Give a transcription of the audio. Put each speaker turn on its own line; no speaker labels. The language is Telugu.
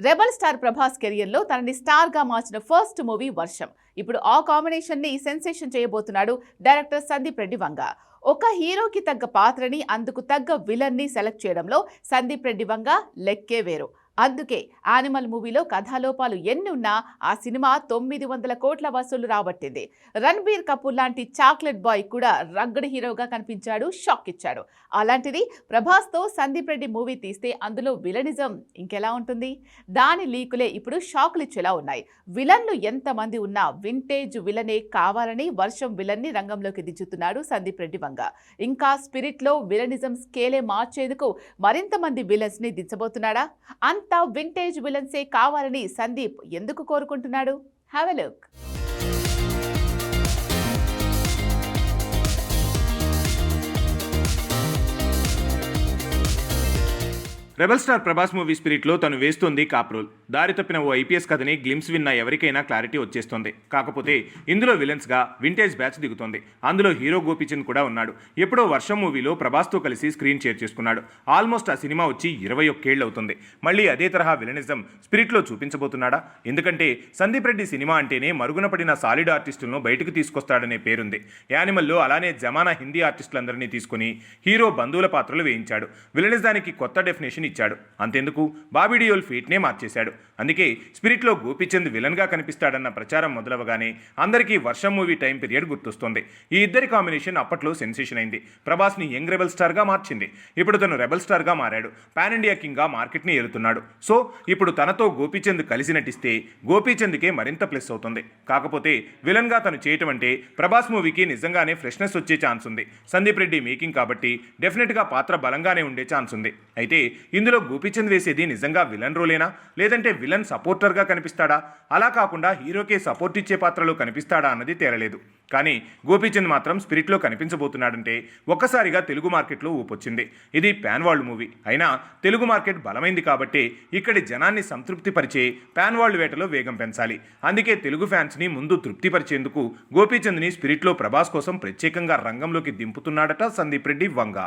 రెబల్ స్టార్ ప్రభాస్ కెరియర్లో తనని స్టార్గా మార్చిన ఫస్ట్ మూవీ వర్షం. ఇప్పుడు ఆ కాంబినేషన్ని సెన్సేషన్ చేయబోతున్నాడు డైరెక్టర్ సందీప్ రెడ్డి వంగ. ఒక హీరోకి తగ్గ పాత్రని, అందుకు తగ్గ విలన్ని సెలెక్ట్ చేయడంలో సందీప్ రెడ్డి వంగ లెక్కే వేరు. అందుకే యానిమల్ మూవీలో కథాలోపాలు ఎన్ని ఉన్నా ఆ సినిమా 900 కోట్ల వసూలు రాబట్టింది. రణబీర్ కపూర్ లాంటి చాక్లెట్ బాయ్ కూడా రగ్గడి హీరోగా కనిపించాడు, షాక్ ఇచ్చాడు. అలాంటిది ప్రభాస్తో సందీప్ రెడ్డి మూవీ తీస్తే అందులో విలనిజం ఇంకెలా ఉంటుంది? దాని లీకులే ఇప్పుడు షాకులు ఇచ్చేలా ఉన్నాయి. విలన్లు ఎంతమంది ఉన్నా వింటేజ్ విలనే కావాలని వర్షం విలన్ని రంగంలోకి దించుతున్నాడు సందీప్ రెడ్డి వంగ. ఇంకా స్పిరిట్లో విలనిజం స్కేలే మార్చేందుకు మరింత మంది విలన్స్ ని దించబోతున్నాడా? అంతా వింటేజ్ విలన్సే కావాలని సందీప్ ఎందుకు కోరుకుంటున్నాడు? Have a look.
Rebel star Prabhas movie స్పిరిట్లో తను వేస్తోంది కాప్రోల్. దారి తప్పిన ఓ ఐపీఎస్ కథని గ్లిమ్స్ విన్న ఎవరికైనా క్లారిటీ వచ్చేస్తోంది. కాకపోతే ఇందులో విలన్స్గా వింటేజ్ బ్యాచ్ దిగుతోంది. అందులో హీరో గోపీచంద్ కూడా ఉన్నాడు. ఎప్పుడో వర్షం మూవీలో ప్రభాస్తో కలిసి స్క్రీన్ షేర్ చేసుకున్నాడు. ఆల్మోస్ట్ ఆ సినిమా వచ్చి 21 ఏళ్ళు అవుతుంది. మళ్ళీ అదే తరహా విలనిజం స్పిరిట్లో చూపించబోతున్నాడా? ఎందుకంటే సందీప్ రెడ్డి సినిమా అంటేనే మరుగున పడిన సాలిడ్ ఆర్టిస్టులను బయటకు తీసుకొస్తాడనే పేరుంది. యానిమల్లో అలానే జమానా హిందీ ఆర్టిస్టులందరినీ తీసుకుని హీరో బంధువుల పాత్రలు వేయించాడు. విలనిజానికి కొత్త డెఫినేషన్ ఇచ్చాడు. అంతెందుకు, బాబీ డియోల్ ఫీట్నే మార్చేశాడు. అందుకే స్పిరిట్లో గోపీచంద్ విలన్గా కనిపిస్తాడన్న ప్రచారం మొదలవగానే అందరికీ వర్షం మూవీ టైం పీరియడ్ గుర్తొస్తుంది. ఈ ఇద్దరి కాంబినేషన్ అప్పట్లో సెన్సేషన్ అయింది. ప్రభాస్ని యంగ్ రెబల్ స్టార్గా మార్చింది. ఇప్పుడు తను రెబల్ స్టార్గా మారాడు. పాన్ ఇండియా కింగ్గా మార్కెట్ని ఏలుతున్నాడు. సో ఇప్పుడు తనతో గోపీచంద్ కలిసి నటిస్తే గోపీచంద్కే మరింత ప్లస్ అవుతుంది. కాకపోతే విలన్గా తను చేయటం అంటే ప్రభాస్ మూవీకి నిజంగానే ఫ్రెష్నెస్ వచ్చే ఛాన్స్ ఉంది. సందీప్ రెడ్డి మేకింగ్ కాబట్టి డెఫినెట్గా పాత్ర బలంగానే ఉండే ఛాన్స్ ఉంది. అయితే ఇందులో గోపీచంద్ వేసేది నిజంగా విలన్ రోలేనా, లేదంటే విలన్ సపోర్టర్గా కనిపిస్తాడా? అలా కాకుండా హీరోకే సపోర్ట్ ఇచ్చే పాత్రలో కనిపిస్తాడా అన్నది తేలలేదు. కానీ గోపీచంద్ మాత్రం స్పిరిట్లో కనిపించబోతున్నాడంటే ఒక్కసారిగా తెలుగు మార్కెట్లో ఊపొచ్చింది. ఇది ప్యాన్ వరల్డ్ మూవీ అయినా తెలుగు మార్కెట్ బలమైంది కాబట్టి ఇక్కడి జనాన్ని సంతృప్తిపరిచే ప్యాన్ వరల్డ్ వేటలో వేగం పెంచాలి. అందుకే తెలుగు ఫ్యాన్స్ని ముందు తృప్తిపరిచేందుకు గోపీచంద్ని స్పిరిట్లో ప్రభాస్ కోసం ప్రత్యేకంగా రంగంలోకి దింపుతున్నాడట సందీప్ రెడ్డి వంగ.